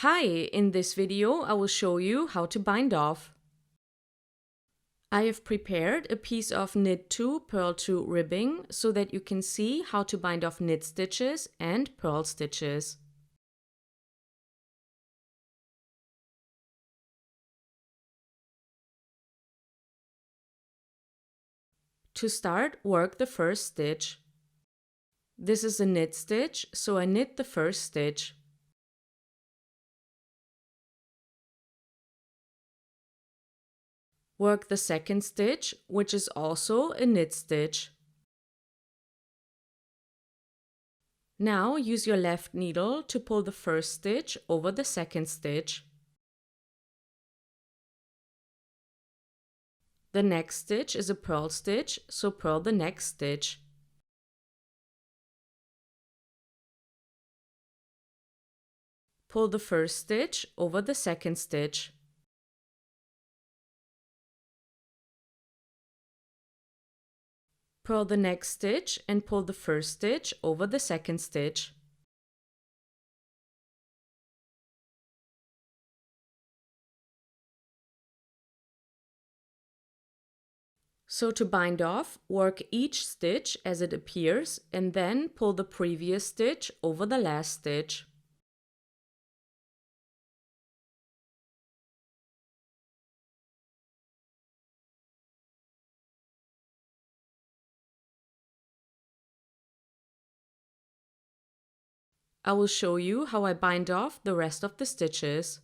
Hi, in this video I will show you how to bind off. I have prepared a piece of knit 2 purl 2 ribbing so that you can see how to bind off knit stitches and purl stitches. To start, work the first stitch. This is a knit stitch, so I knit the first stitch. Work the second stitch, which is also a knit stitch. Now use your left needle to pull the first stitch over the second stitch. The next stitch is a purl stitch, so purl the next stitch. Pull the first stitch over the second stitch. Purl the next stitch and pull the first stitch over the second stitch. So to bind off, work each stitch as it appears and then pull the previous stitch over the last stitch. I will show you how I bind off the rest of the stitches.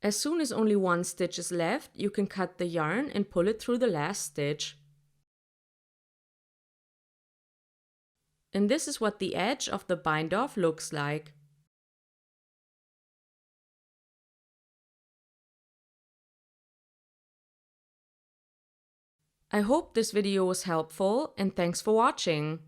As soon as only one stitch is left, you can cut the yarn and pull it through the last stitch. And this is what the edge of the bind off looks like. I hope this video was helpful and thanks for watching.